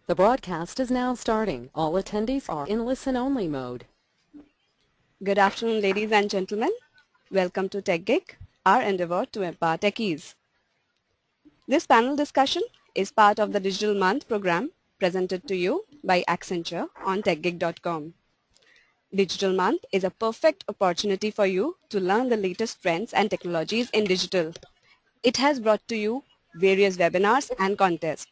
The broadcast is now starting. All attendees are in listen-only mode. Good afternoon, ladies and gentlemen. Welcome to TechGig, our endeavor to empower techies. This panel discussion is part of the Digital Month program presented to you by Accenture on techgig.com. Digital Month is a perfect opportunity for you to learn the latest trends and technologies in digital. It has brought to you various webinars and contests.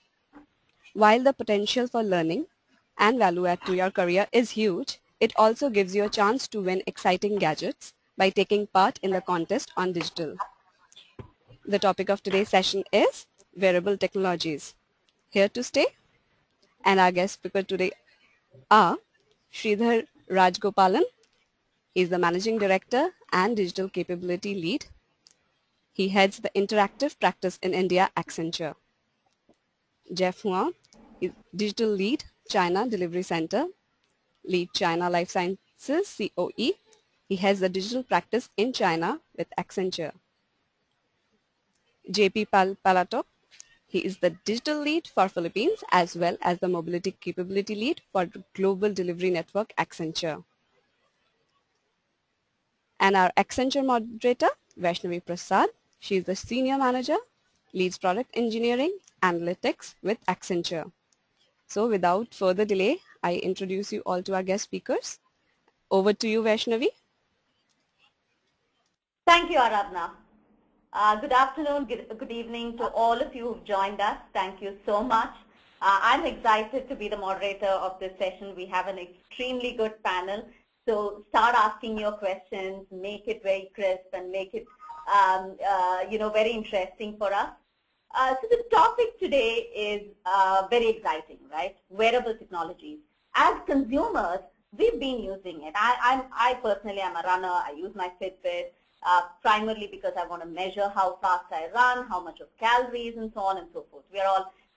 While the potential for learning and value add to your career is huge, it also gives you a chance to win exciting gadgets by taking part in the contest on digital. The topic of today's session is wearable technologies. Here to stay, and our guest speaker today are Sridhar Rajgopalan. He is the Managing Director and Digital Capability Lead. He heads the Interactive Practice in India, Accenture. Jeff Huang is Digital Lead, China Delivery Center, Lead China Life Sciences, COE. He has the digital practice in China with Accenture. JP Palatok, he is the Digital Lead for Philippines as well as the Mobility Capability Lead for Global Delivery Network, Accenture. And our Accenture moderator, Vaishnavi Prasad, she is the Senior Manager, leads Product Engineering, Analytics with Accenture. So without further delay, I introduce you all to our guest speakers. Over to you, Vaishnavi. Thank you, Aradhana. Good afternoon, good evening to all of you who've joined us. Thank you so much. I'm excited to be the moderator of this session. We have an extremely good panel. So start asking your questions, make it very crisp and make it very interesting for us. So the topic today is very exciting, right? Wearable technologies. As consumers, we've been using it. I personally am a runner. I use my Fitbit primarily because I want to measure how fast I run, how much of calories, and so on and so forth.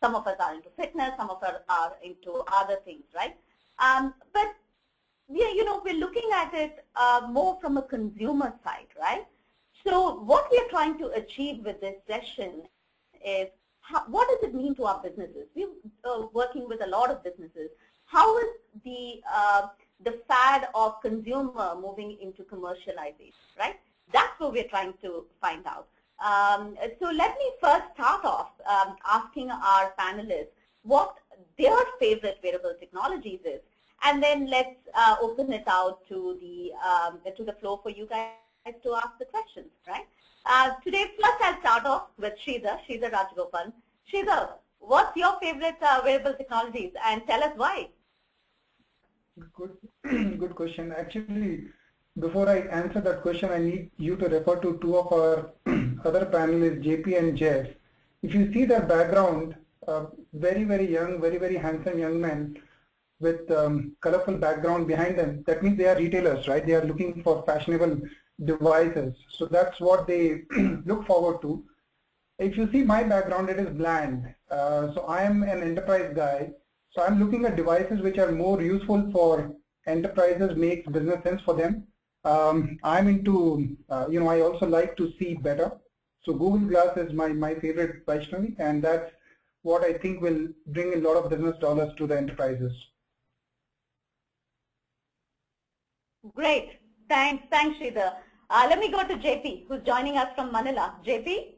Some of us are into fitness, some of us are into other things, right? But we're looking at it more from a consumer side, right? So what we are trying to achieve with this session is what does it mean to our businesses? We're working with a lot of businesses. How is the fad of consumer moving into commercialization, right? That's what we're trying to find out. So let me first start off asking our panelists what their favorite wearable technologies is, and then let's open it out to the floor for you guys to ask the questions, right? Today, first I'll start off with Sridhar Rajgopalan. Sridhar, what's your favorite wearable technologies, and tell us why? Good question. Actually, before I answer that question, I need you to refer to two of our other panelists, JP and Jeff. If you see their background, very, very young, very, very handsome young men with colorful background behind them, that means they are retailers, right? They are looking for fashionable devices. So that's what they look forward to. If you see my background, it is bland. So I am an enterprise guy. So I'm looking at devices which are more useful for enterprises, makes business sense for them. I'm into, I also like to see better. So Google Glass is my favorite, Vaishnavi, and that's what I think will bring a lot of business dollars to the enterprises. Great. Thanks, Sridhar. Let me go to JP, who's joining us from Manila. JP?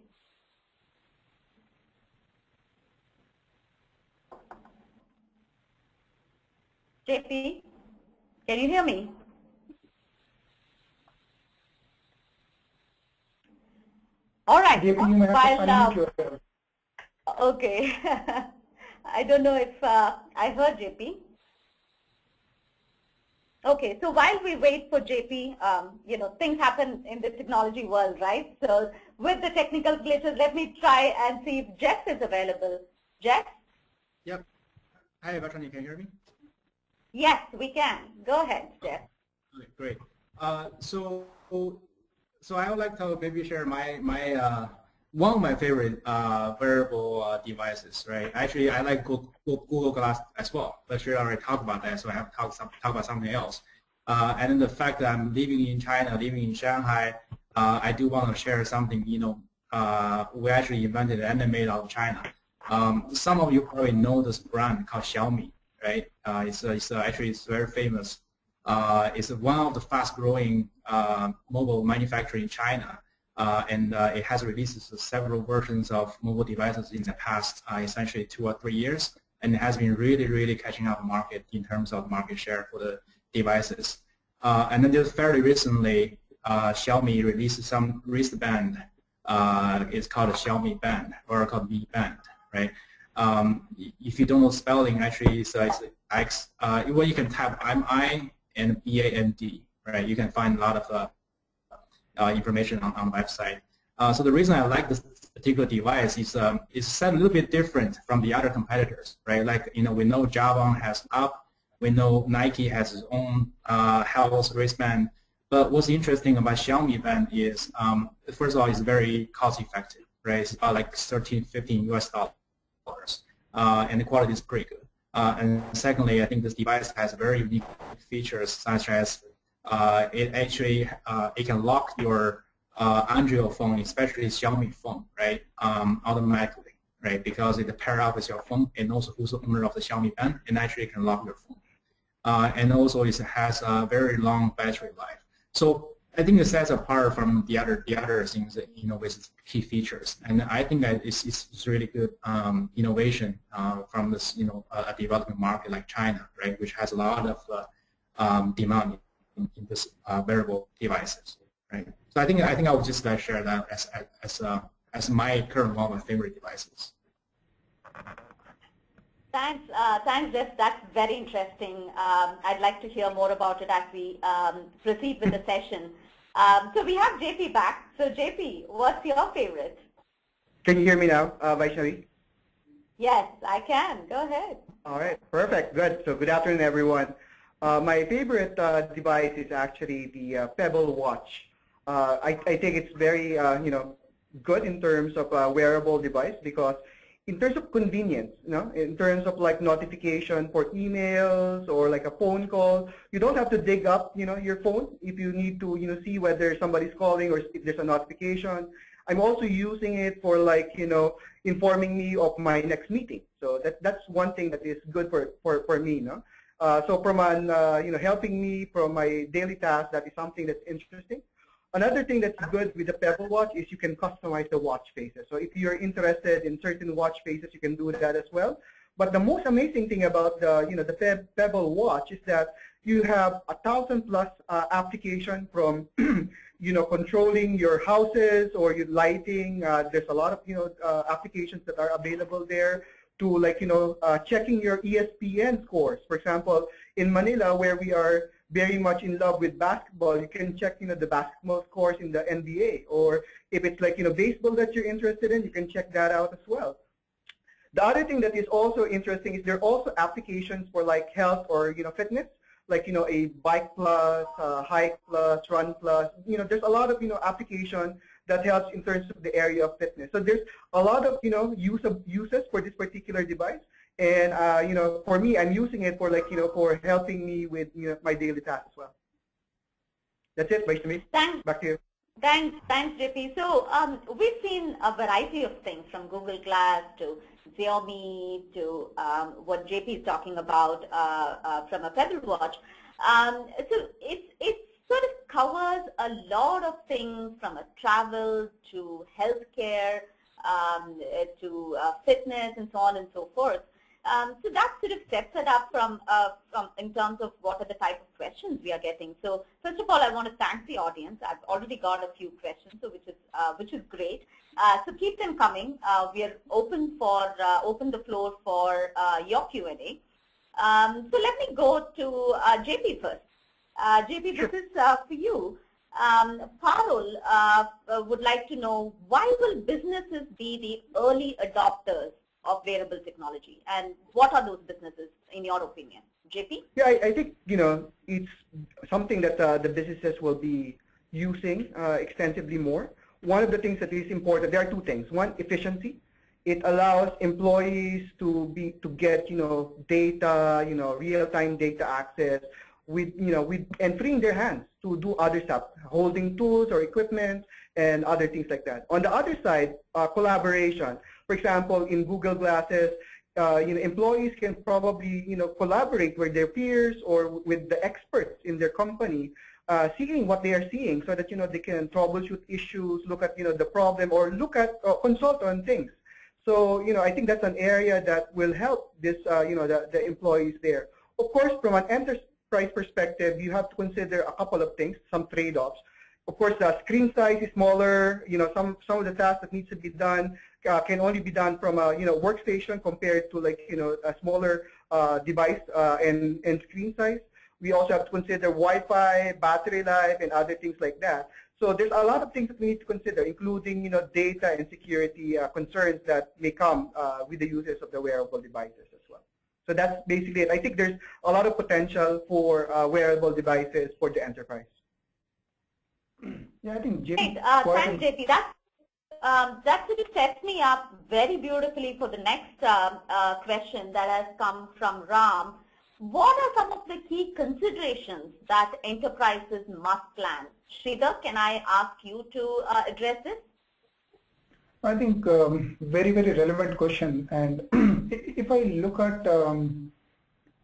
JP, can you hear me? All right. JP, you may have to unmute yourself. Okay. I don't know if I heard JP. Okay, so while we wait for JP, things happen in the technology world, right? So with the technical glitches, let me try and see if Jeff is available. Jeff? Yep. Hi, Vaishnavi, can you hear me? Yes, we can. Go ahead, Jeff. Okay, great. So I would like to maybe share my one of my favorite wearable devices, right? Actually, I like Google Glass as well, but we already talked about that, so I have to talk about something else. And then the fact that I'm living in China, living in Shanghai, I do want to share something. We actually invented and made out of China. Some of you probably know this brand called Xiaomi, right? Actually it's very famous. It's one of the fast-growing mobile manufacturer in China, and it has released several versions of mobile devices in the past, essentially 2 or 3 years, and it has been really, really catching up the market in terms of market share for the devices. And then just fairly recently, Xiaomi released some wristband. It's called a Xiaomi Band, or called Mi Band, right? If you don't know spelling, actually, it's X. Well, you can type MI and BAND, right? You can find a lot of information on the website. So the reason I like this particular device is it's set a little bit different from the other competitors, right? Like, we know Jabon has Up, we know Nike has its own health wristband. But what's interesting about Xiaomi Band is, first of all, it's very cost-effective, right? It's about like 13, 15 US dollars, and the quality is pretty good. And secondly, I think this device has very unique features, such as it can lock your Android phone, especially Xiaomi phone, right, automatically, right, because it pairs up with your phone and also who's the owner of the Xiaomi Band, and actually can lock your phone. And also it has a very long battery life. So I think it sets apart from the other things that, with key features. And I think that it's really good innovation from this, a developing market like China, right, which has a lot of demand in this wearable devices, right. So I think I would just share that as my current one of my favorite devices. Thanks, Jeff. That's very interesting. I'd like to hear more about it as we proceed with the session. So we have JP back. So JP, what's your favorite? Can you hear me now, Vaishnavi? Yes, I can. Go ahead. All right, perfect, good. So good afternoon, everyone. My favorite device is actually the Pebble Watch. I think it's very, good in terms of a wearable device, because in terms of convenience, in terms of like notification for emails or like a phone call, you don't have to dig up, your phone if you need to, see whether somebody's calling or if there's a notification. I'm also using it for like, informing me of my next meeting. So that's one thing that is good for me, so from helping me from my daily tasks, that is something that's interesting. Another thing that's good with the Pebble Watch is you can customize the watch faces. So if you're interested in certain watch faces, you can do that as well. But the most amazing thing about the Pebble Watch is that you have 1,000+ application from controlling your houses or your lighting. There's a lot of applications that are available there to checking your ESPN scores. For example, in Manila, where we are very much in love with basketball, you can check the basketball scores in the NBA, or if it's baseball that you're interested in, you can check that out as well. The other thing that is also interesting is there are also applications for like health or fitness, like a bike plus, hike plus, run plus. There's a lot of application that helps in terms of the area of fitness. So there's a lot of uses for this particular device. And for me, I'm using it for for helping me with my daily tasks as well. That's it, Vaishnavi. Thanks. Back to you. Thanks, JP. So we've seen a variety of things, from Google Glass to Xiaomi to what JP is talking about from a Pebble Watch. So it sort of covers a lot of things, from a travel to healthcare to fitness and so on and so forth. So that sort of sets it up from in terms of what are the type of questions we are getting. So first of all, I want to thank the audience. I've already got a few questions, so which is great. So keep them coming. We are open the floor for your Q&A. So let me go to JP first. JP, this is for you. Parul would like to know, why will businesses be the early adopters of wearable technology, and what are those businesses in your opinion? JP? Yeah, I think it's something that the businesses will be using extensively more. One of the things that is important, there are two things. One, efficiency. It allows employees to get data, real-time data access and freeing their hands to do other stuff, holding tools or equipment and other things like that. On the other side, collaboration. For example, in Google Glasses, employees can probably, collaborate with their peers or with the experts in their company, seeing what they are seeing so that, they can troubleshoot issues, look at, the problem, or look at, consult on things. So, I think that's an area that will help this, the employees there. Of course, from an enterprise perspective, you have to consider a couple of things, some trade-offs. Of course, the screen size is smaller. Some of the tasks that needs to be done can only be done from a workstation compared to a smaller device and screen size. We also have to consider Wi-Fi, battery life, and other things like that. So there's a lot of things that we need to consider, including data and security concerns that may come with the uses of the wearable devices as well. So that's basically it. I think there's a lot of potential for wearable devices for the enterprise. Yeah, I think JP. Thanks, JP. That actually sets me up very beautifully for the next question that has come from Ram. What are some of the key considerations that enterprises must plan? Sridhar, can I ask you to address this? I think very, very relevant question. And if I look at,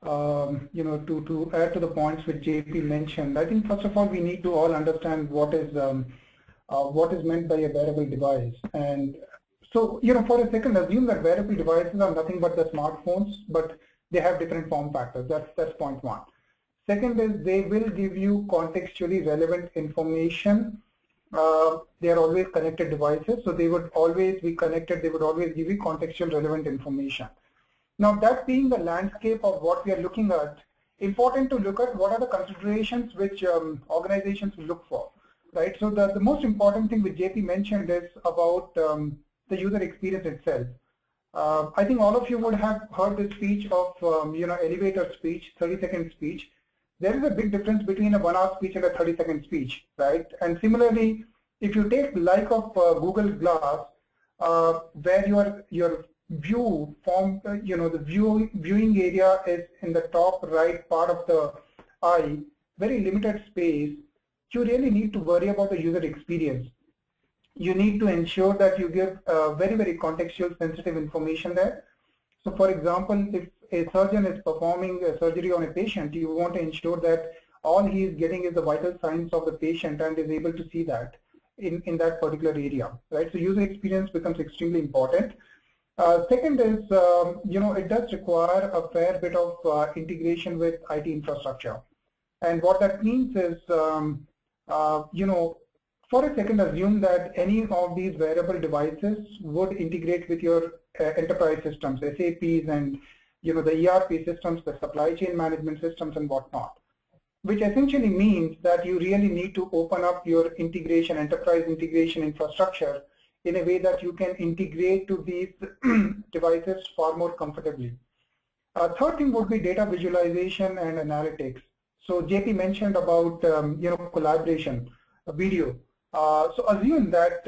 to add to the points which JP mentioned, I think first of all, we need to all understand what is meant by a wearable device. And so, for a second, assume that wearable devices are nothing but the smartphones, but they have different form factors. That's point one. Second is they will give you contextually relevant information. They are always connected devices, so they would always be connected. They would always give you contextual relevant information. Now, that being the landscape of what we are looking at, important to look at what are the considerations which organizations look for, right? So the most important thing which JP mentioned is about the user experience itself. I think all of you would have heard the speech of, elevator speech, 30-second speech. There is a big difference between a 1-hour speech and a 30-second speech, right? And similarly, if you take like of Google Glass, where your view form, the viewing area is in the top right part of the eye, very limited space, you really need to worry about the user experience. You need to ensure that you give very, very contextual sensitive information there. So for example, if a surgeon is performing a surgery on a patient, you want to ensure that all he is getting is the vital signs of the patient and is able to see that in that particular area, right? So user experience becomes extremely important. Second is, it does require a fair bit of integration with IT infrastructure. And what that means is, for a second, assume that any of these wearable devices would integrate with your enterprise systems, SAPs and the ERP systems, the supply chain management systems and whatnot, which essentially means that you really need to open up your integration, enterprise integration infrastructure in a way that you can integrate to these devices far more comfortably. Third thing would be data visualization and analytics. So JP mentioned about collaboration, video. So assume that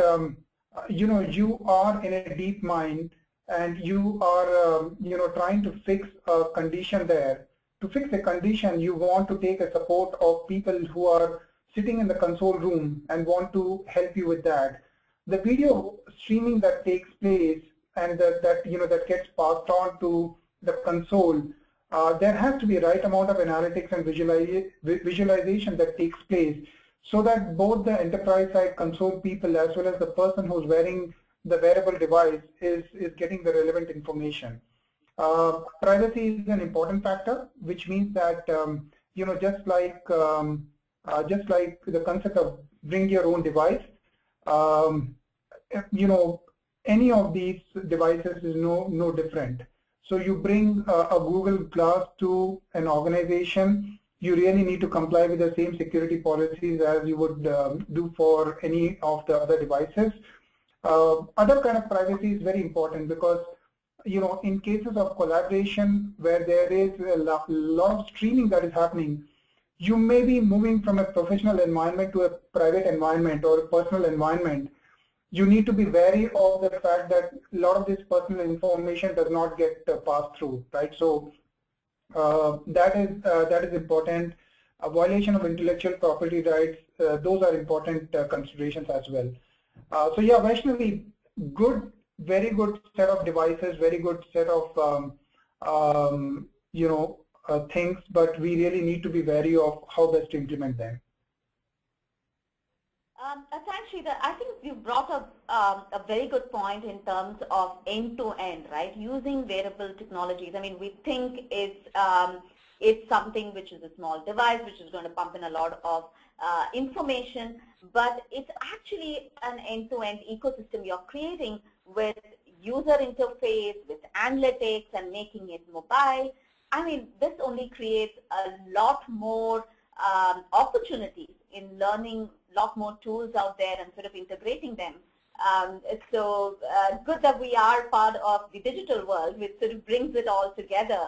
you are in a deep mine and you are trying to fix a condition there. To fix a condition, you want to take a support of people who are sitting in the console room and want to help you with that. The video streaming that takes place and that gets passed on to the console, there has to be a right amount of analytics and visualization that takes place, so that both the enterprise side console people as well as the person who's wearing the wearable device is getting the relevant information. Privacy is an important factor, which means that just like the concept of bring your own device, any of these devices is no different. So you bring a Google Glass to an organization, you really need to comply with the same security policies as you would do for any of the other devices. Other kind of privacy is very important because, in cases of collaboration where there is a lot of streaming that is happening, you may be moving from a professional environment to a private environment or a personal environment. You need to be wary of the fact that a lot of this personal information does not get passed through, right? So that is important. A violation of intellectual property rights, those are important considerations as well. So yeah, Vaishnavi, good very good set of devices, very good set of things, but we really need to be wary of how best to implement them. Thanks, Sridhar. I think you brought up a very good point in terms of end-to-end, right? Using wearable technologies. I mean, we think it's something which is a small device, which is going to pump in a lot of information, but it's actually an end-to-end ecosystem you're creating with user interface, with analytics, and making it mobile. I mean, this only creates a lot more opportunities in learning, a lot more tools out there and sort of integrating them. So good that we are part of the digital world, which sort of brings it all together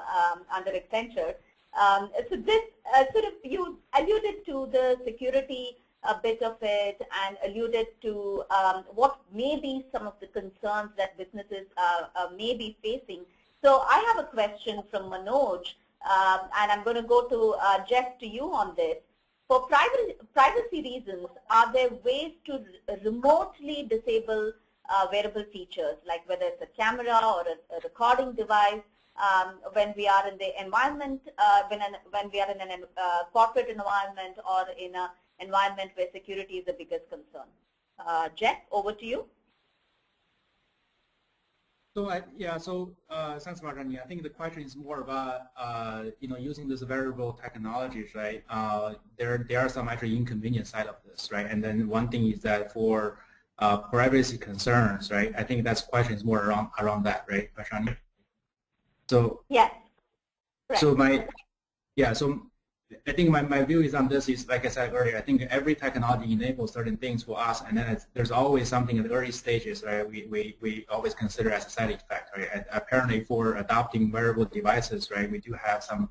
under Accenture. So this sort of, you alluded to the security a bit of it and alluded to what may be some of the concerns that businesses may be facing. So I have a question from Manoj, and I'm going to go to Jeff, to you on this. For privacy reasons, are there ways to remotely disable wearable features, like whether it's a camera or a recording device, when we are in the environment, when we are in a corporate environment or in an environment where security is the biggest concern? Jeff, over to you. So thanks, Marjani. I think the question is more about using these wearable technologies, right? There are some actually inconvenient side of this, right? And then one thing is that for privacy concerns, right? I think that's question is more around that, right, Marjani? So yes. So I think my view is on this is, like I said earlier, I think every technology enables certain things for us, and then there's always something in the early stages, right? We always consider as a side effect, right? And apparently, for adopting wearable devices, right, we do have some,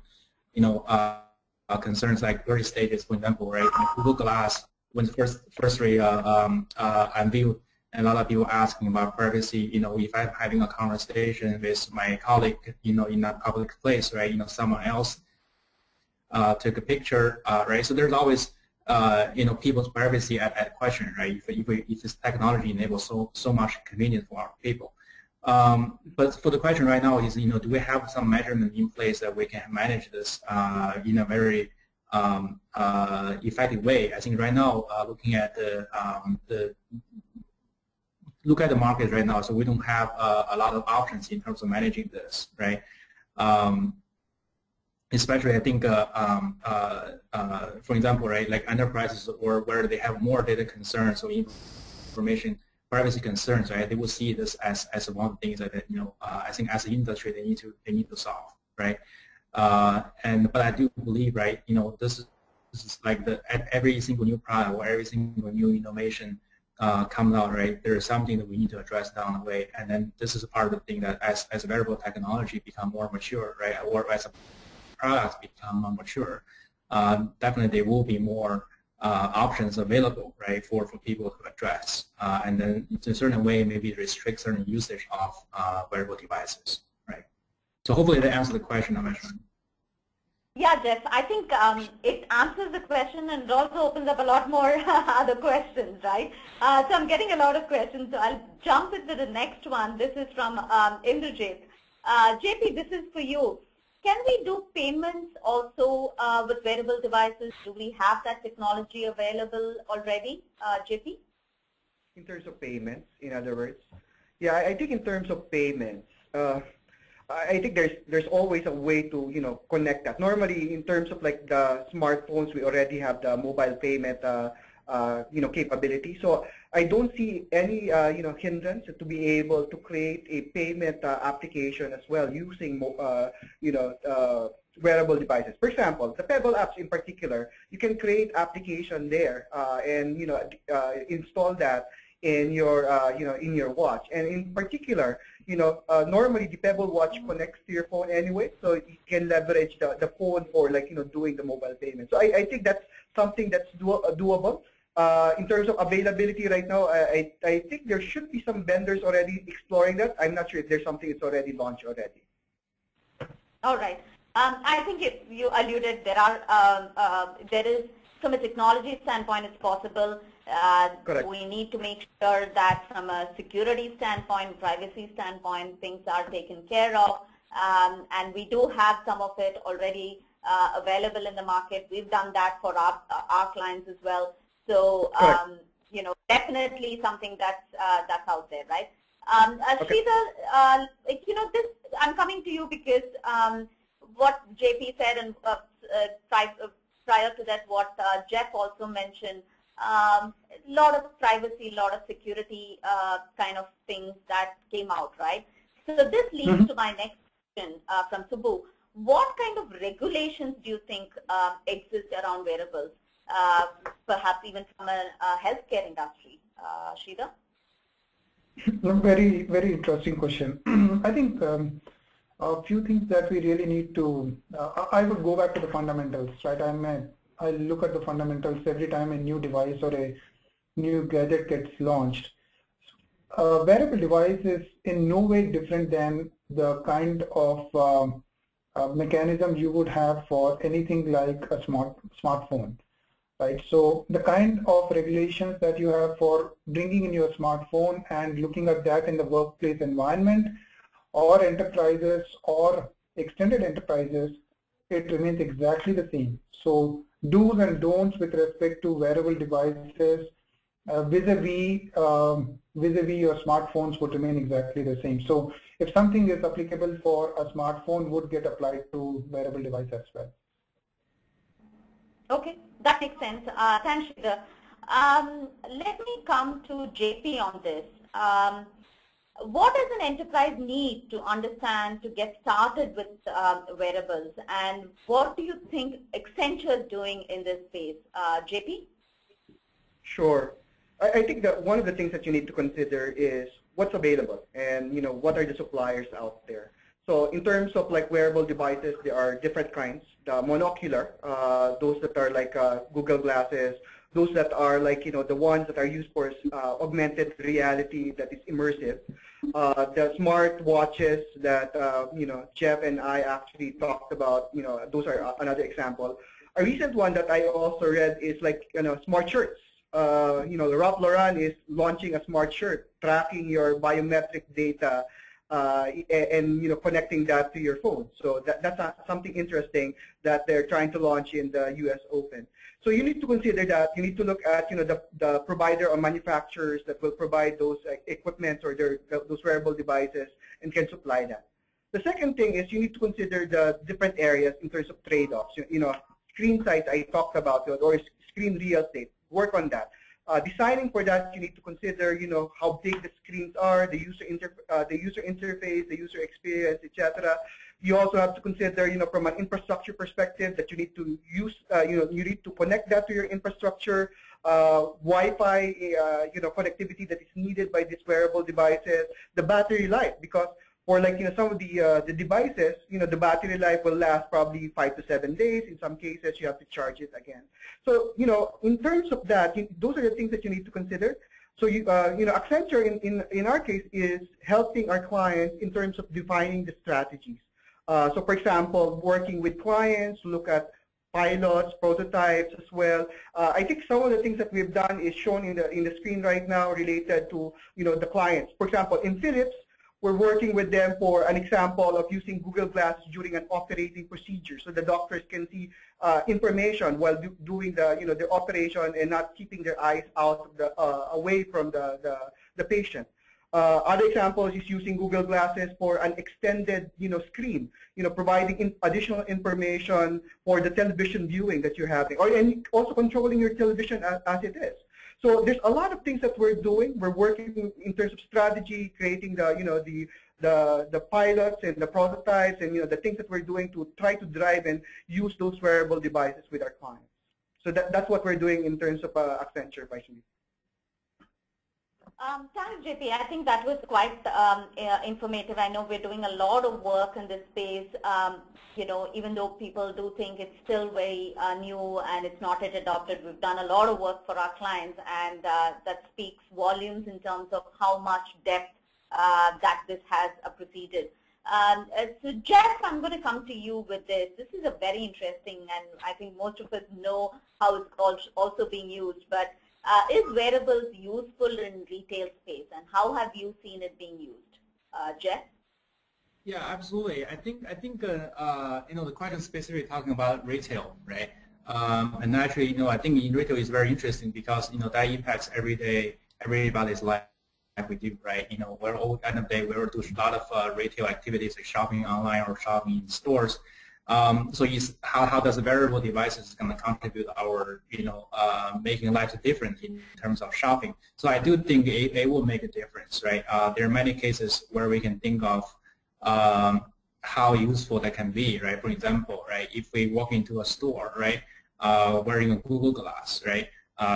concerns like early stages. For example, right, Google Glass, when first unveiled, and a lot of people asking about privacy. If I'm having a conversation with my colleague, in a public place, right, someone else took a picture, right? So there's always, people's privacy at question, right? If this technology enables so much convenience for our people. But for the question right now is, do we have some measurement in place that we can manage this in a very effective way? I think right now, looking at the market right now, so we don't have a lot of options in terms of managing this, right? Especially, I think, for example, right, like enterprises or where they have more data concerns or information privacy concerns, right? They will see this as one of the things that I think as an industry they need to solve, right? But I do believe, right, this is like every single new product or every single new innovation comes out, right? There is something that we need to address down the way, and then this is a part of the thing that as wearable technology become more mature, right, or as products become more mature, definitely there will be more options available, right, for people to address, and then in a certain way maybe restrict certain usage of wearable devices, right? So hopefully that answers the question I mentioned. Yeah, Jeff, I think it answers the question and it also opens up a lot more other questions, right? So I'm getting a lot of questions, so I'll jump into the next one. This is from Indrajit. JP, this is for you. Can we do payments also with wearable devices? Do we have that technology available already, JP? In terms of payments, in other words? Yeah, I think in terms of payments, I think there's always a way to connect that. Normally, in terms of like the smartphones, we already have the mobile payment capability. So I don't see any hindrance to be able to create a payment application as well using wearable devices. For example, the Pebble apps in particular, you can create application there and install that in your in your watch. And in particular, normally the Pebble watch connects to your phone anyway, so you can leverage the phone for doing the mobile payment. So I think that's something that's doable. In terms of availability right now, I think there should be some vendors already exploring that. I'm not sure if there's something that's already launched already. All right. I think you alluded there is from a technology standpoint, it's possible. Correct. We need to make sure that from a security standpoint, privacy standpoint, things are taken care of. And we do have some of it already available in the market. We've done that for our clients as well. So, you know, definitely something that's out there, right? Okay. Sridhar, you know, this, I'm coming to you because what JP said and prior to that, what Jeff also mentioned, a lot of privacy, a lot of security kind of things that came out, right? So this leads to my next question from Subbu. What kind of regulations do you think exist around wearables, perhaps even from a healthcare industry? Sridhar? Very, very interesting question. I think a few things that we really need to, I would go back to the fundamentals, right? I look at the fundamentals every time a new device or a new gadget gets launched. A wearable device is in no way different than the kind of mechanism you would have for anything like a smartphone. Right, so the kind of regulations that you have for bringing in your smartphone and looking at that in the workplace environment or enterprises or extended enterprises, it remains exactly the same. So do's and don'ts with respect to wearable devices vis-a-vis your smartphones would remain exactly the same. So if something is applicable for a smartphone, would get applied to wearable device as well. Okay, that makes sense. Thanks, Sridhar. Let me come to JP on this. What does an enterprise need to understand to get started with wearables, and what do you think Accenture is doing in this space? JP? Sure. I think that one of the things that you need to consider is what's available and, you know, what are the suppliers out there. So in terms of like wearable devices, there are different kinds. The monocular, those that are like Google glasses, those that are like, you know, the ones that are used for augmented reality that is immersive. The smart watches that, you know, Jeff and I actually talked about, you know, those are another example. A recent one that I also read is like, you know, smart shirts. You know, Ralph Lauren is launching a smart shirt, tracking your biometric data and, you know, connecting that to your phone. So that's something interesting that they're trying to launch in the US Open. So you need to consider that. You need to look at, you know, the provider or manufacturers that will provide those equipment or those wearable devices and can supply that. The second thing is you need to consider the different areas in terms of trade-offs. You know, screen size I talked about, or screen real estate. Work on that. Designing for that, you need to consider, you know, how big the screens are, the user interface, the user experience, etc. You also have to consider, you know, from an infrastructure perspective that you need to use, you know, you need to connect that to your infrastructure, Wi-Fi, you know, connectivity that is needed by these wearable devices, the battery life, because for like, you know, some of the devices, you know, the battery life will last probably 5 to 7 days. In some cases, you have to charge it again. So, you know, in terms of that, those are the things that you need to consider. So, you know, Accenture in our case is helping our clients in terms of defining the strategies. So, for example, working with clients, look at pilots, prototypes as well. I think some of the things that we've done is shown in the screen right now related to, you know, the clients. For example, in Philips, we're working with them for an example of using Google Glass during an operating procedure, so the doctors can see information while doing the, you know, the operation and not keeping their eyes out of the, away from the patient. Other examples is using Google Glasses for an extended, you know, screen, you know, providing additional information for the television viewing that you're having, and also controlling your television as it is. So there's a lot of things that we're doing. We're working in terms of strategy, creating the, you know, the pilots and the prototypes and, you know, the things that we're doing to try to drive and use those wearable devices with our clients. So that's what we're doing in terms of Accenture, Vaishnavi. Thanks, JP. I think that was quite informative. I know we're doing a lot of work in this space. You know, even though people do think it's still very new and it's not yet adopted, we've done a lot of work for our clients, and that speaks volumes in terms of how much depth that this has proceeded. So Jeff, I'm going to come to you with this. This is a very interesting, and I think most of us know how it's also being used, but is wearables useful in retail space, and how have you seen it being used? Jeff? Yeah, absolutely. I think the question specifically talking about retail, right? And actually, I think in retail is very interesting because that impacts everybody's life like we do, right? We're all end of the day we will do a lot of retail activities like shopping online or shopping in stores. So how does the wearable devices going to contribute our making life different in terms of shopping? So I do think it will make a difference, right? There are many cases where we can think of how useful that can be, right? For example, right, if we walk into a store, right, wearing a Google Glass, right,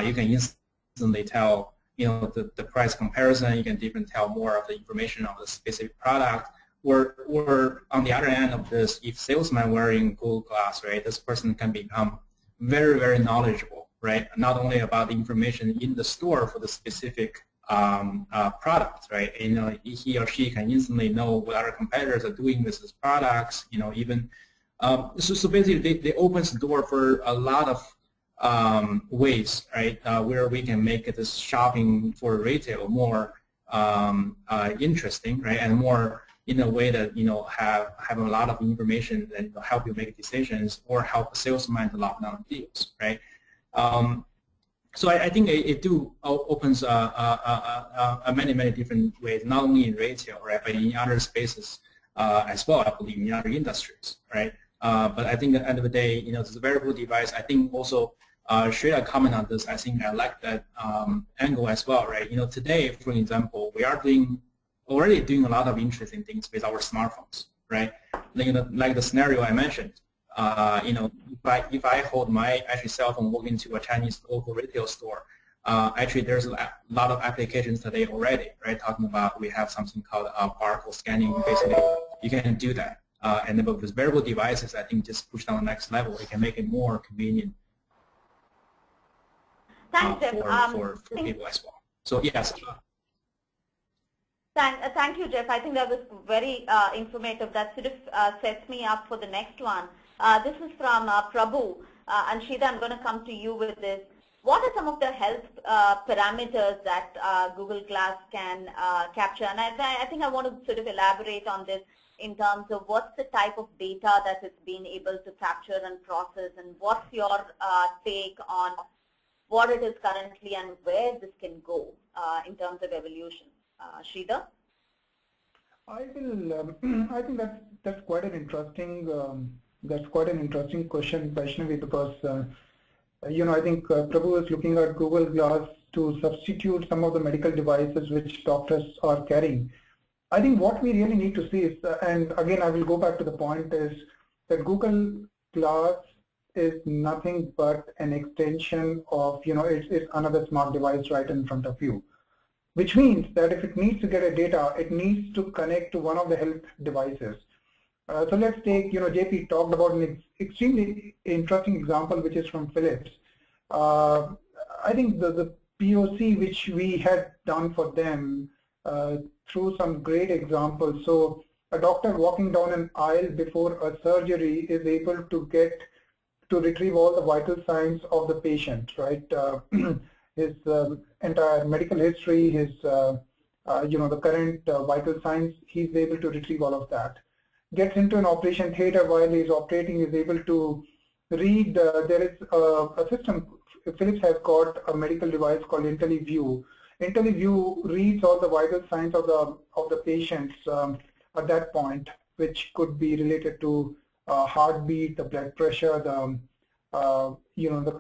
you can instantly tell, the price comparison. You can even tell more of the information of the specific product. Or on the other end of this, if salesman wearing Google Glass, right, this person can become very, very knowledgeable, right? Not only about the information in the store for the specific product, right? He or she can instantly know what other competitors are doing with these products. Even so basically, they opens the door for a lot of ways, right? Where we can make this shopping for retail more interesting, right? And more in a way that have a lot of information that help you make decisions or help a salesman to lock down deals, right? So I think it do opens many different ways, not only in retail, right, but in other spaces as well. I believe in other industries, right? But I think at the end of the day, this wearable device. I think also should I comment on this? I think I like that angle as well, right? Today, for example, we are already doing a lot of interesting things with our smartphones, right? Like the scenario I mentioned. If I hold my cell phone, walk into a Chinese local retail store, actually there's a lot of applications today already, right? Talking about we have something called barcode scanning. Basically, you can do that, and then with wearable devices, I think just push down the next level. It can make it more convenient for people as well. So yes. Thank you, Jeff. I think that was very informative. That sort of sets me up for the next one. This is from Prabhu. And Shida, I'm going to come to you with this. What are some of the health parameters that Google Glass can capture? And I think I want to sort of elaborate on this in terms of what's the type of data that it's been able to capture and process, and what's your take on what it is currently and where this can go in terms of evolution. Sridhar? I think that's quite an interesting question, Vaishnavi, because I think Prabhu is looking at Google Glass to substitute some of the medical devices which doctors are carrying. I think what we really need to see is, and again I will go back to the point, is that Google Glass is nothing but an extension of, it's another smart device right in front of you. Which means that if it needs to get a data, it needs to connect to one of the health devices. So let's take, JP talked about an extremely interesting example, which is from Philips. I think the POC which we had done for them through some great examples. So a doctor walking down an aisle before a surgery is able to retrieve all the vital signs of the patient, right? His entire medical history, his the current vital signs, he's able to retrieve all of that. Gets into an operation theater while he's operating, is able to read. There is a system. Philips has got a medical device called IntelliView. IntelliView reads all the vital signs of the patients at that point, which could be related to heartbeat, the blood pressure, the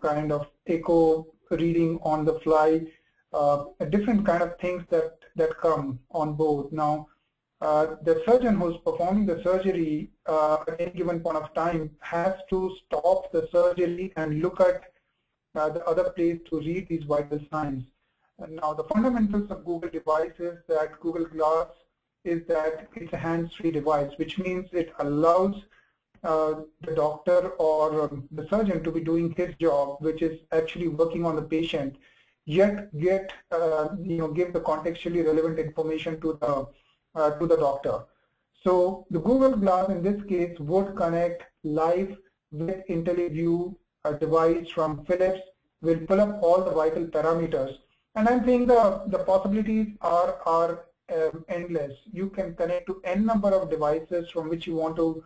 kind of echo reading on the fly, different kind of things that come on board. Now, the surgeon who's performing the surgery at any given point of time has to stop the surgery and look at the other place to read these vital signs. And now, the fundamentals of Google devices, that Google Glass, is that it's a hands-free device, which means it allows the doctor or the surgeon to be doing his job, which is actually working on the patient, yet give the contextually relevant information to the doctor. So the Google Glass in this case would connect live with IntelliView, a device from Philips, will pull up all the vital parameters. And I'm saying the possibilities are endless. You can connect to n number of devices from which you want to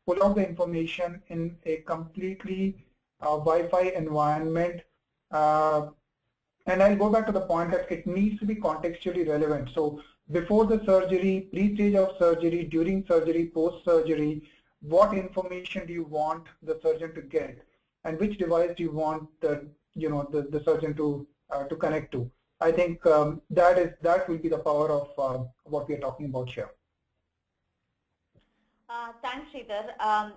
pull out the information in a completely Wi-Fi environment. And I'll go back to the point that it needs to be contextually relevant. So before the surgery, pre-stage of surgery, during surgery, post-surgery, what information do you want the surgeon to get, and which device do you want the surgeon to connect to? I think that will be the power of what we are talking about here. Thanks, Sridhar.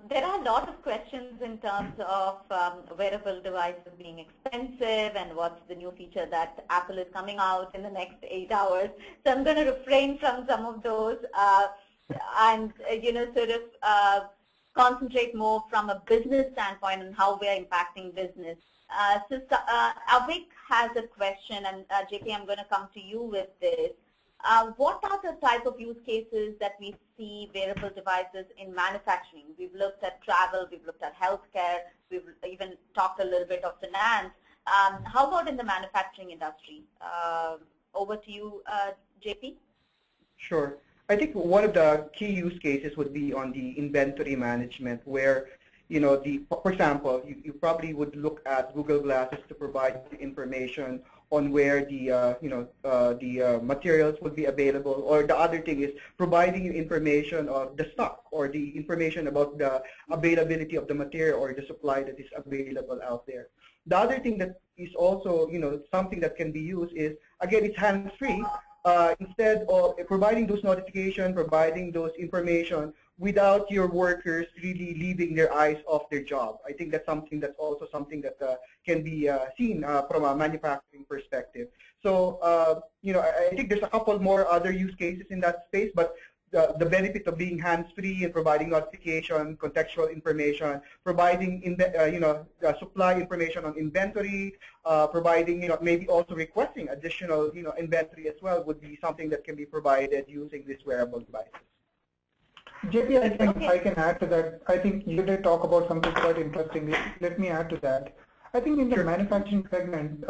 There are a lot of questions in terms of wearable devices being expensive and what's the new feature that Apple is coming out in the next 8 hours. So I'm going to refrain from some of those and sort of concentrate more from a business standpoint on how we are impacting business. So Avik has a question, and JP, I'm going to come to you with this. What are the type of use cases that we see wearable devices in manufacturing? We've looked at travel, we've looked at healthcare, we've even talked a little bit of finance. How about in the manufacturing industry? Over to you, JP. Sure. I think one of the key use cases would be on the inventory management, where for example, you probably would look at Google Glasses to provide information on where the materials would be available, or the other thing is providing you information of the stock or the information about the availability of the material or the supply that is available out there. The other thing that is also something that can be used is, again, it's hands-free. Instead of providing those notifications, providing those information without your workers really leaving their eyes off their job. I think that's also something that can be seen from a manufacturing perspective. So, I think there's a couple more other use cases in that space, but the benefit of being hands-free and providing notification, contextual information, providing supply information on inventory, providing maybe also requesting additional inventory as well would be something that can be provided using this wearable devices. JP, I can add to that. I think you did talk about something quite interesting. Let me add to that. I think in the manufacturing segment,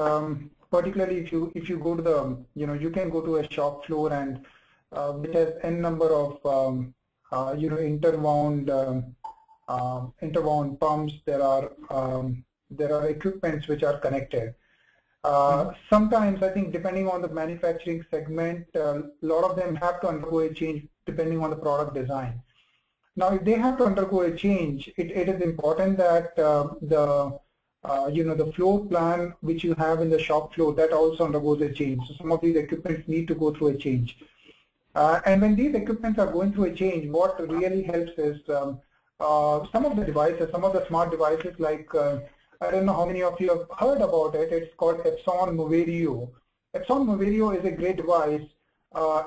particularly if you go to the, you can go to a shop floor and which has n number of interwound pumps. There are equipments which are connected. Sometimes I think depending on the manufacturing segment, a lot of them have to undergo a change depending on the product design. Now, if they have to undergo a change, it is important that the floor plan which you have in the shop floor, that also undergoes a change. So some of these equipments need to go through a change. And when these equipments are going through a change, what really helps is some of the devices, some of the smart devices like, I don't know how many of you have heard about it, it's called Epson Moverio. Epson Moverio is a great device.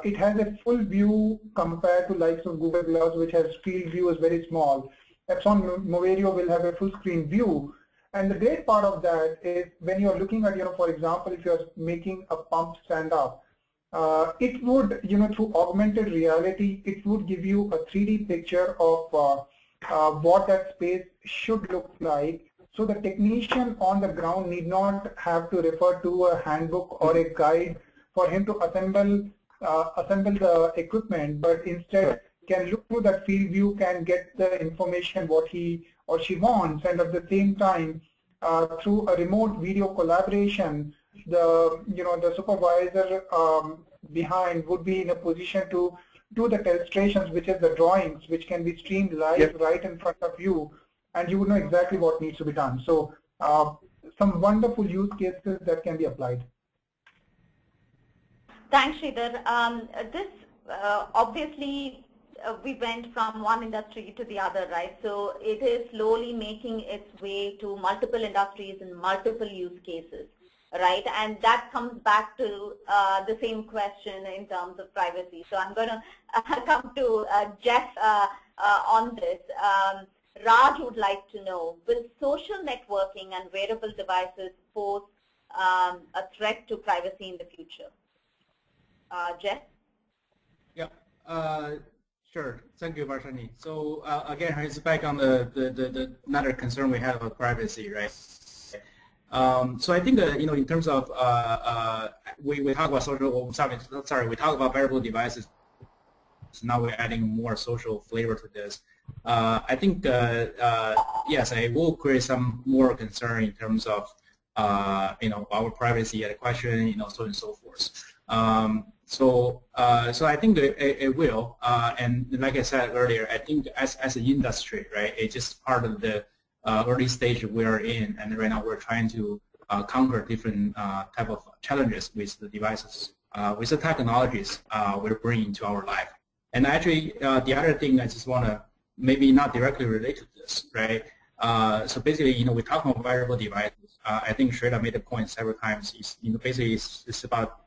It has a full view compared to likes of Google Glass, which has field view is very small. Epson Moverio will have a full screen view. And the great part of that is when you're looking at, for example, if you're making a pump stand up, it would, through augmented reality, it would give you a 3D picture of what that space should look like. So the technician on the ground need not have to refer to a handbook or a guide for him to assemble the equipment, but instead can look through that field view, can get the information what he or she wants, and at the same time, through a remote video collaboration, the supervisor behind would be in a position to do the illustrations, which is the drawings, which can be streamed live right in front of you, and you would know exactly what needs to be done. So some wonderful use cases that can be applied. Thanks, Sridhar. Obviously, we went from one industry to the other, right? So it is slowly making its way to multiple industries and multiple use cases, right? And that comes back to the same question in terms of privacy. So I'm going to come to Jeff on this. Raj would like to know, will social networking and wearable devices pose a threat to privacy in the future? Jeff? Yeah. Sure. Thank you, Varshani. So again, it's back on the another concern we have about privacy, right? So I think in terms of we talk about social. Sorry, we talk about wearable devices. So now we're adding more social flavor to this. I think yes, it will create some more concern in terms of our privacy at a question, so on and so forth. So I think it will, and like I said earlier, I think as an industry, right, it's just part of the early stage we're in, and right now we're trying to conquer different type of challenges with the devices, with the technologies we're bringing to our life. And actually, the other thing I just want to maybe not directly relate to this, right? So basically, we talk about wearable devices. I think Shweta made the point several times. Basically it's about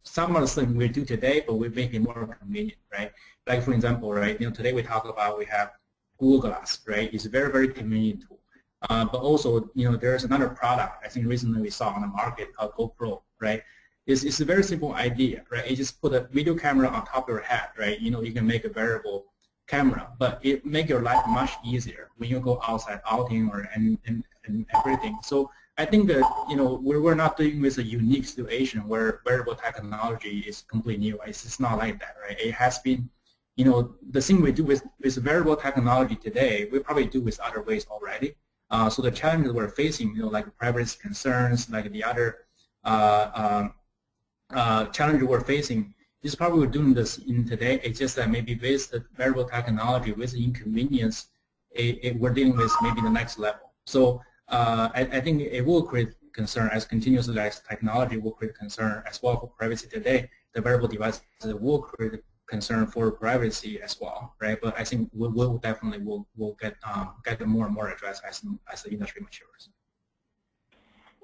some of the things we do today, but we make it more convenient, right? Like for example, right? Today we have Google Glass, right? It's a very, very convenient tool. But also, there's another product I think recently we saw on the market called GoPro, right? It's a very simple idea, right? You just put a video camera on top of your head, right? You can make a wearable camera, but it make your life much easier when you go outside outing and everything. So I think that we're not dealing with a unique situation where wearable technology is completely new. It's just not like that, right? It has been, the thing we do with wearable technology today, we probably do with other ways already. So the challenges we're facing, like privacy concerns, like the other challenge we're facing is probably we're doing this in today. It's just that maybe with the wearable technology, with the inconvenience, we're dealing with maybe the next level. So I think it will create concern as continuously as technology will create concern as well for privacy today. The wearable devices will create concern for privacy as well, right? But I think we'll definitely will get more and more addressed as the industry matures.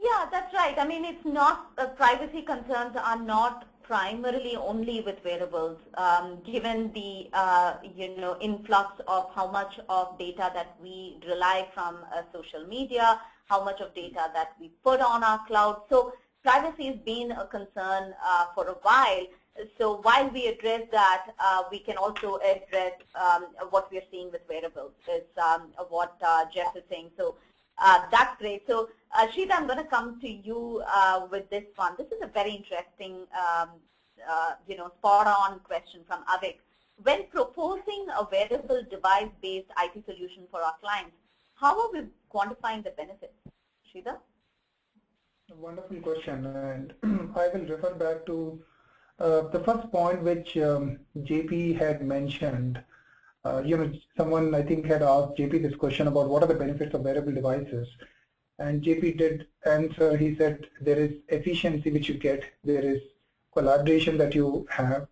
Yeah, that's right. I mean, it's not, privacy concerns are not primarily only with wearables, given the, influx of how much of data that we rely from social media, how much of data that we put on our cloud. So privacy has been a concern for a while. So while we address that, we can also address what we are seeing with wearables, is what Jeff is saying. So that's great. So Shrita, I'm going to come to you with this one. This is a very interesting, spot-on question from Avik. When proposing a wearable device-based IT solution for our clients, how are we quantifying the benefits? Shrita? Wonderful question, and I will refer back to the first point which JP had mentioned. Someone I think had asked JP this question about what are the benefits of wearable devices, and JP did answer. He said there is efficiency which you get, there is collaboration that you have.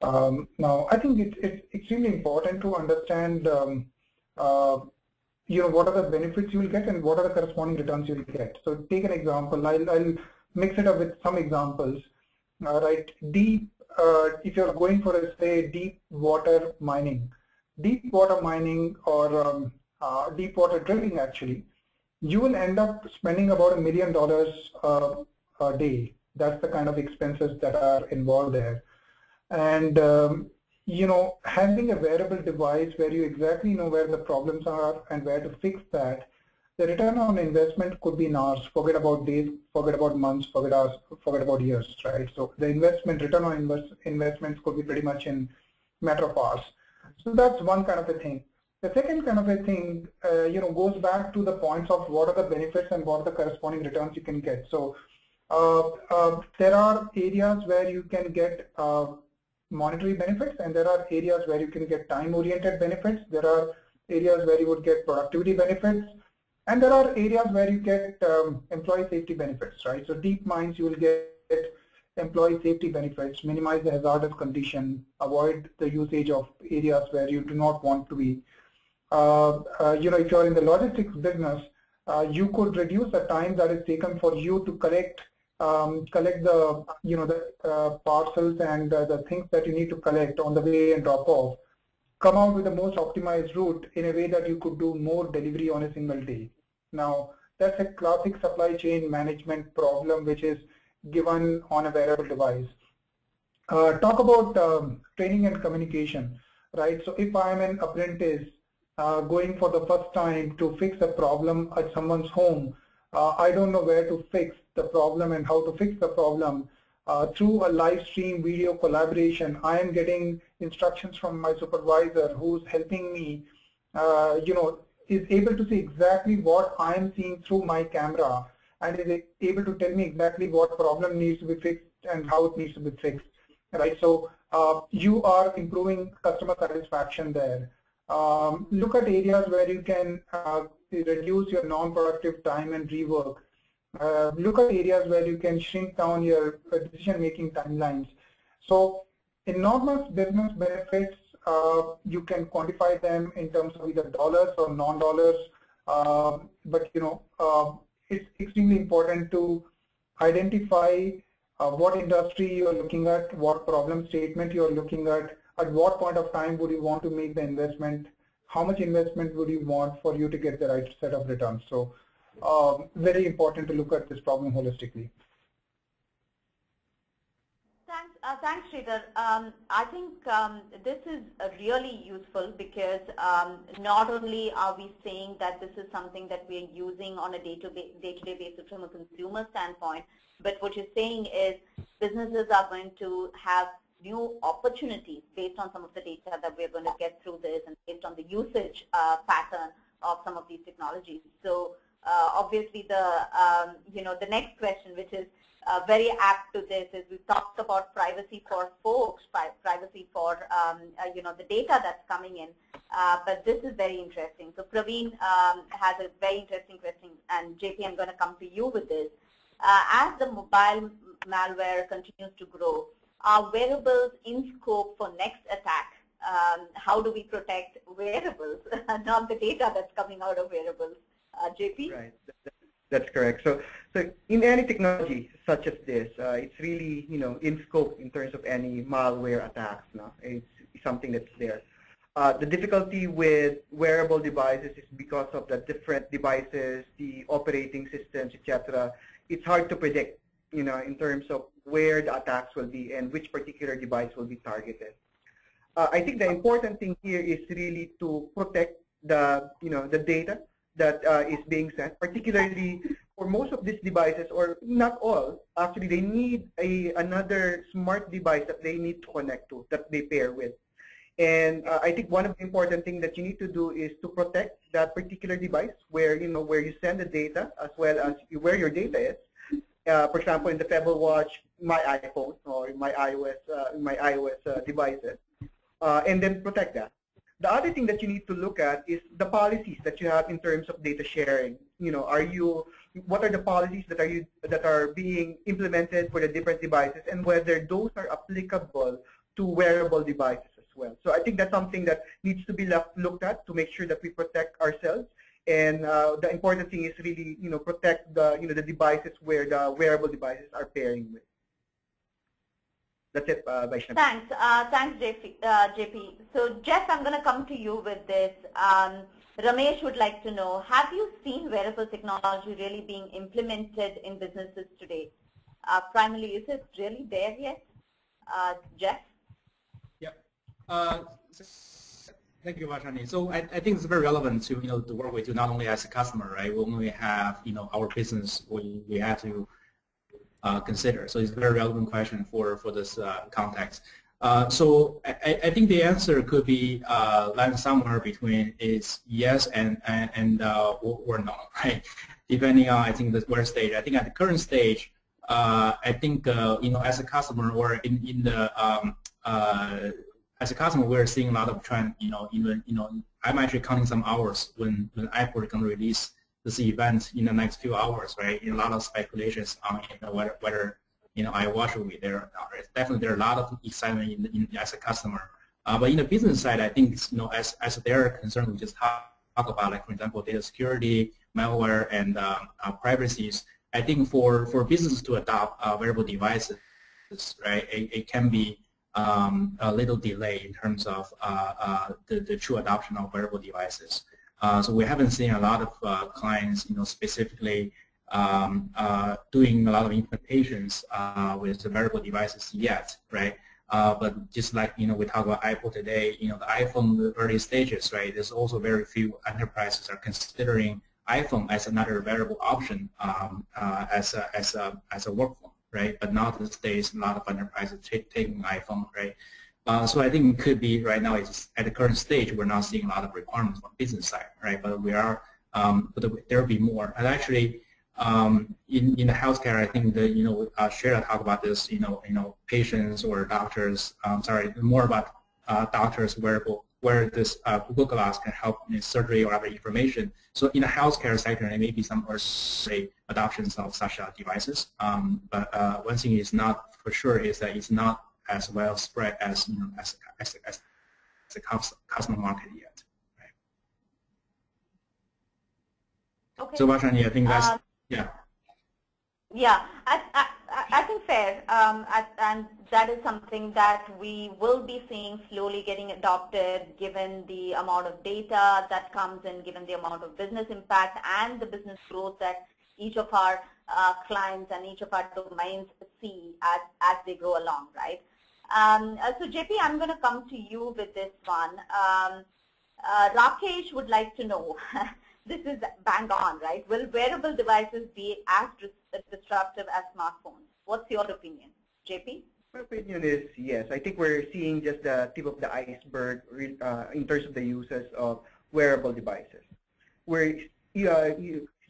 Now I think it's extremely important to understand what are the benefits you will get and what are the corresponding returns you will get. So take an example. I'll mix it up with some examples. Right, if you're going for say deep water mining or deep water drilling, actually, you will end up spending about $1 million a day. That's the kind of expenses that are involved there. And having a wearable device where you exactly know where the problems are and where to fix that, the return on investment could be in hours. Forget about days, forget about months, forget about years, right? So the return on investments could be pretty much in matter of hours. So that's one kind of a thing. The second kind of a thing, goes back to the points of what are the benefits and what are the corresponding returns you can get. So there are areas where you can get monetary benefits, and there are areas where you can get time-oriented benefits. There are areas where you would get productivity benefits. And there are areas where you get employee safety benefits, right? So deep mines, you will get employee safety benefits, minimize the hazardous condition, avoid the usage of areas where you do not want to be. If you're in the logistics business, you could reduce the time that is taken for you to collect the parcels and the things that you need to collect on the way and drop off. Come out with the most optimized route in a way that you could do more delivery on a single day. Now, that's a classic supply chain management problem which is given on a wearable device. Talk about training and communication. right? So if I'm an apprentice going for the first time to fix a problem at someone's home, I don't know where to fix the problem and how to fix the problem. Through a live stream video collaboration, I am getting instructions from my supervisor who's helping me, is able to see exactly what I am seeing through my camera and is able to tell me exactly what problem needs to be fixed and how it needs to be fixed, right? So you are improving customer satisfaction there. Look at areas where you can reduce your non-productive time and rework. Look at areas where you can shrink down your decision-making timelines. So enormous business benefits, you can quantify them in terms of either dollars or non-dollars, but it's extremely important to identify what industry you're looking at, what problem statement you're looking at what point of time would you want to make the investment, how much investment would you want for you to get the right set of returns. So very important to look at this problem holistically. Thanks, Sridhar. I think this is really useful because not only are we saying that this is something that we are using on a day-to-day basis from a consumer standpoint, but what you're saying is businesses are going to have new opportunities based on some of the data that we're going to get through this and based on the usage pattern of some of these technologies. So obviously the next question, which is very apt to this, is we've talked about privacy for folks, privacy for the data that's coming in, but this is very interesting. So Praveen has a very interesting question, and JP, I'm going to come to you with this. As the mobile malware continues to grow, are wearables in scope for next attack? How do we protect wearables, not the data that's coming out of wearables? JP? Right, that's correct. So in any technology such as this, it's really in scope in terms of any malware attacks. No, it's something that's there. The difficulty with wearable devices is because of the different devices, the operating systems, etc. It's hard to predict, in terms of where the attacks will be and which particular device will be targeted. I think the important thing here is really to protect the data that is being sent, particularly for most of these devices, or not all. Actually, they need another smart device that they need to connect to, that they pair with. And I think one of the important things that you need to do is to protect that particular device where you send the data, as well as where your data is. For example, in the Pebble Watch, my iPhone or my iOS devices, and then protect that. The other thing that you need to look at is the policies that you have in terms of data sharing. What are the policies that are being implemented for the different devices, and whether those are applicable to wearable devices as well. So I think that's something that needs to be looked at to make sure that we protect ourselves. And the important thing is really, protect the devices where the wearable devices are pairing with. That's it, Vaishnavi. Thanks. Thanks, JP. So, Jeff, I'm going to come to you with this. Ramesh would like to know, have you seen wearable technology really being implemented in businesses today? Primarily, is it really there yet? Jeff? Yeah. Thank you, Vaishnavi. So I think it's very relevant to the work we do not only as a customer, right? When we have our business, we have to consider. So it's a very relevant question for this context. So I think the answer could be land somewhere between is yes and or no, right? Depending on, I think, where stage. I think at the current stage, I think as a customer or in the as a customer, we're seeing a lot of trend. I'm actually counting some hours when Apple is going to release this event in the next few hours, right? A lot of speculations on whether iWatch will be there or not. Right? Definitely, there are a lot of excitement as a customer. But in the business side, I think as they're concerned, we just talk about, like, for example, data security, malware, and privacy. I think for businesses to adopt wearable devices, right, it can be a little delay in terms of the true adoption of wearable devices. So we haven't seen a lot of clients, specifically doing a lot of implementations with the wearable devices yet, right? But just like, we talk about Apple today, the iPhone, the early stages, right? There's also very few enterprises are considering iPhone as another wearable option as a work phone, right? But now these days, a lot of enterprises taking iPhone, right? So I think it could be right now, it's at the current stage, we're not seeing a lot of requirements from business side, right? But we are, but there will be more. And actually, in the healthcare, I think that Shreya talked about this. Patients or doctors. Sorry, more about doctors wearable, where this Google Glass can help in surgery or other information. So in the healthcare sector, there may be some early adoptions of such devices. But one thing is not for sure is that it's not as well spread as as the customer market yet. Right? Okay. So Vashani, I think that's yeah. Yeah, I think fair, and that is something that we will be seeing slowly getting adopted given the amount of data that comes in, given the amount of business impact and the business growth that each of our clients and each of our domains see as they go along, right? So JP, I'm going to come to you with this one. Rakesh would like to know, this is bang on, right? Will wearable devices be as disruptive as smartphones? What's your opinion, JP? My opinion is yes. I think we're seeing just the tip of the iceberg in terms of the uses of wearable devices. We're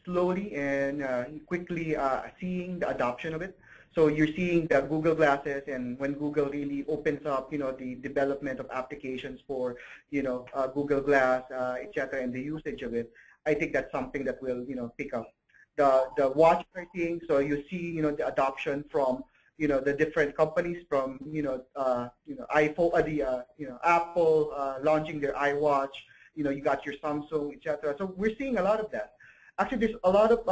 slowly and quickly seeing the adoption of it. So you're seeing the Google glasses, and when Google really opens up, the development of applications for, Google Glass, etc., and the usage of it, I think that's something that will, pick up. The watch we're seeing, so you see, the adoption from, the different companies from, iPhone, Apple launching their iWatch, you got your Samsung, etc. So we're seeing a lot of that. Actually, there's a lot of,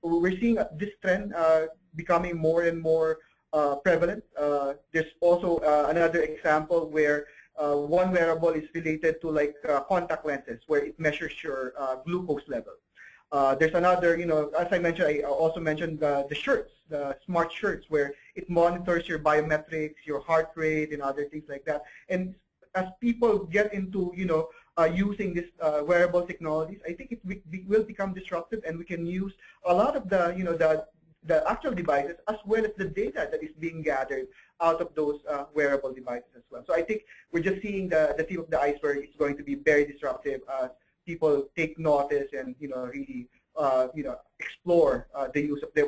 we're seeing this trend becoming more and more prevalent. There's also another example where one wearable is related to like contact lenses, where it measures your glucose level. There's another, as I mentioned, I also mentioned the shirts, the smart shirts, where it monitors your biometrics, your heart rate, and other things like that. And as people get into, using this wearable technologies, I think it will become disruptive, and we can use a lot of the, the actual devices as well as the data that is being gathered out of those wearable devices as well. So I think we're just seeing the tip of the iceberg. It's going to be very disruptive as people take notice and really explore the use of the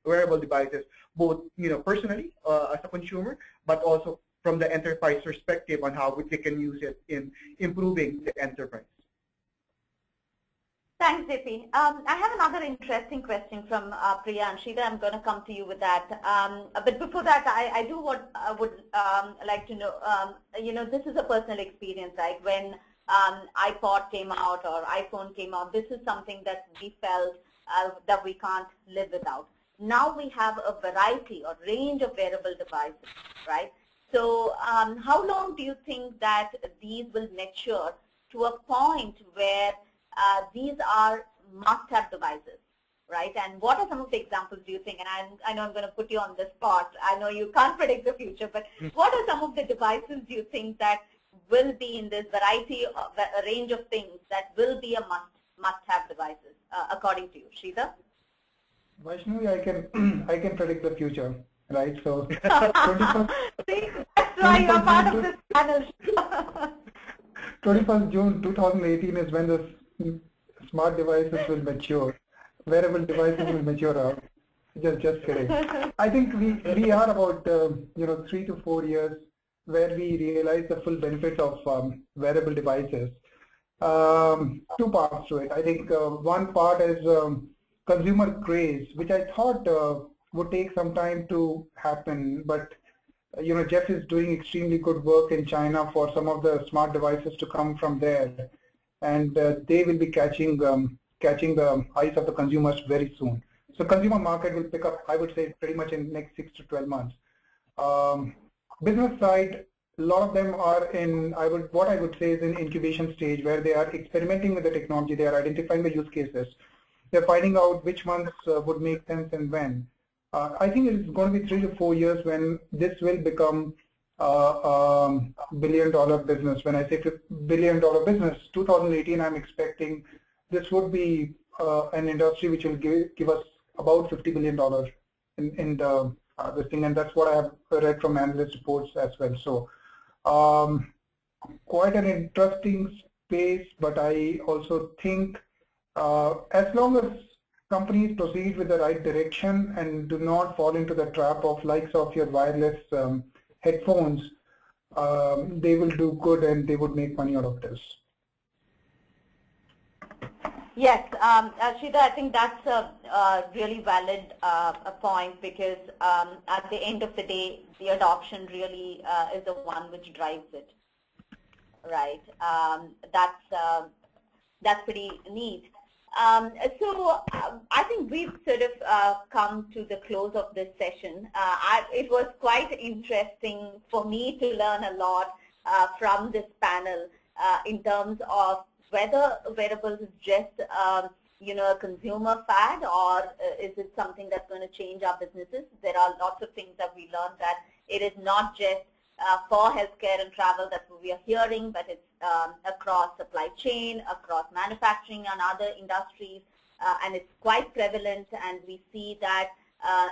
wearable devices, both personally as a consumer, but also from the enterprise perspective on how they can use it in improving the enterprise. Thanks, JP. I have another interesting question from Priya and Shida. I'm going to come to you with that. But before that, I would like to know, this is a personal experience, right? When iPod came out or iPhone came out, this is something that we felt that we can't live without. Now we have a variety or range of wearable devices, right? So how long do you think that these will mature to a point where these are must-have devices, right? And what are some of the examples do you think? And I know I'm going to put you on the spot. I know you can't predict the future, but what are some of the devices do you think that will be in this variety of a range of things that will be a must-have devices, according to you, Sridhar? Vaishnavi, I can predict the future, right? So, See, that's why you're part of this panel. 21st June 2018 is when the smart devices will mature. Wearable devices will mature out. Just kidding. I think we are about 3 to 4 years where we realize the full benefits of wearable devices. Two parts to it. I think one part is consumer craze, which I thought would take some time to happen, but Jeff is doing extremely good work in China for some of the smart devices to come from there, and they will be catching the eyes of the consumers very soon. So consumer market will pick up, I would say, pretty much in the next 6 to 12 months. Business side, a lot of them are in, what I would say is in incubation stage, where they are experimenting with the technology, they are identifying the use cases, they're finding out which ones would make sense and when. I think it's going to be 3 to 4 years when this will become billion-dollar business. When I say billion-dollar business, 2018, I'm expecting this would be an industry which will give us about $50 billion in the this thing, and that's what I have read from analyst reports as well. So quite an interesting space, but I also think as long as companies proceed with the right direction and do not fall into the trap of likes of your wireless headphones, they will do good and they would make money out of this. Yes, Shida, I think that's a really valid point, because at the end of the day, the adoption really is the one which drives it, right? That's pretty neat. So I think we've sort of come to the close of this session. It was quite interesting for me to learn a lot from this panel in terms of whether wearables is just a consumer fad, or is it something that's going to change our businesses. There are lots of things that we learned, that it is not just for healthcare and travel that we are hearing, but it's across supply chain, across manufacturing and other industries, and it's quite prevalent, and we see that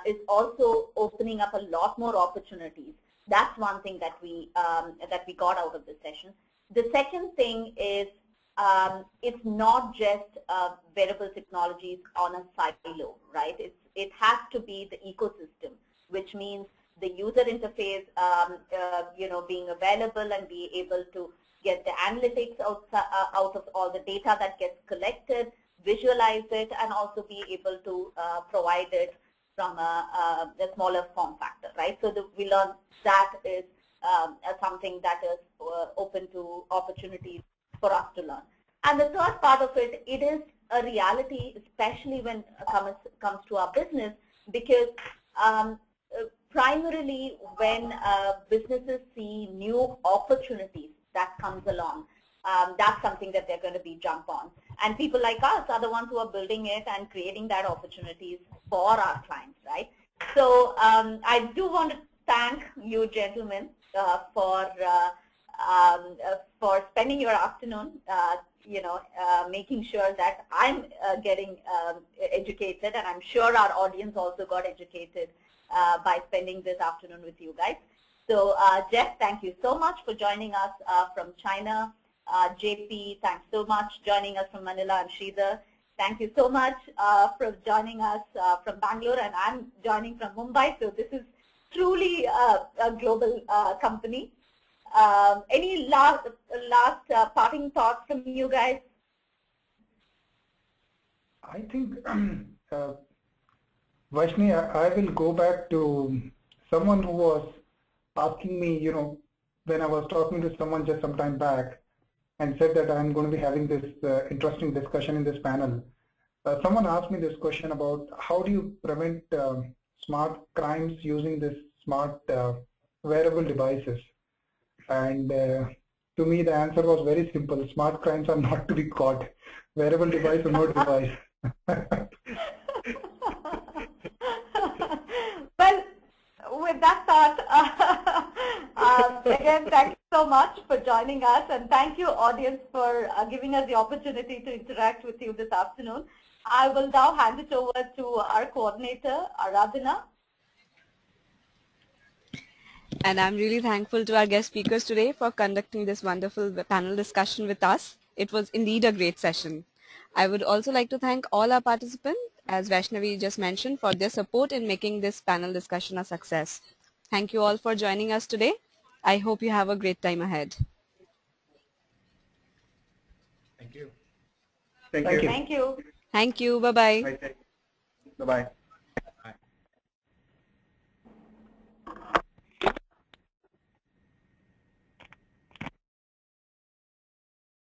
it's also opening up a lot more opportunities. That's one thing that we got out of this session. The second thing is it's not just wearable technologies on a silo, right? It has to be the ecosystem, which means the user interface, being available and be able to get the analytics out of all the data that gets collected, visualize it, and also be able to provide it from a smaller form factor, right? So we learned that is something that is open to opportunities for us to learn. And the third part of it, it is a reality, especially when it comes to our business, because primarily when businesses see new opportunities that comes along, that's something that they're going to be jump on. And people like us are the ones who are building it and creating that opportunities for our clients, right? So I do want to thank you, gentlemen, for spending your afternoon, making sure that I'm getting educated, and I'm sure our audience also got educated by spending this afternoon with you guys. So Jeff, thank you so much for joining us from China. JP, thanks so much joining us from Manila, and Sridhar, thank you so much for joining us from Bangalore, and I'm joining from Mumbai, so this is truly a global company. Any last parting thoughts from you guys? I think, Vaishni, I will go back to someone who was asking me, when I was talking to someone just some time back and said that I'm going to be having this interesting discussion in this panel. Someone asked me this question about how do you prevent smart crimes using this smart wearable devices. And to me, the answer was very simple. Smart crimes are not to be caught. Wearable device or no device. Well, with that thought, again, thank you so much for joining us, and thank you, audience, for giving us the opportunity to interact with you this afternoon. I will now hand it over to our coordinator, Aradhana. And I'm really thankful to our guest speakers today for conducting this wonderful panel discussion with us. It was indeed a great session. I would also like to thank all our participants, as Vaishnavi just mentioned, for their support in making this panel discussion a success. Thank you all for joining us today. I hope you have a great time ahead. Thank you. Thank you. Thank you. Thank you. Bye-bye. Bye-bye.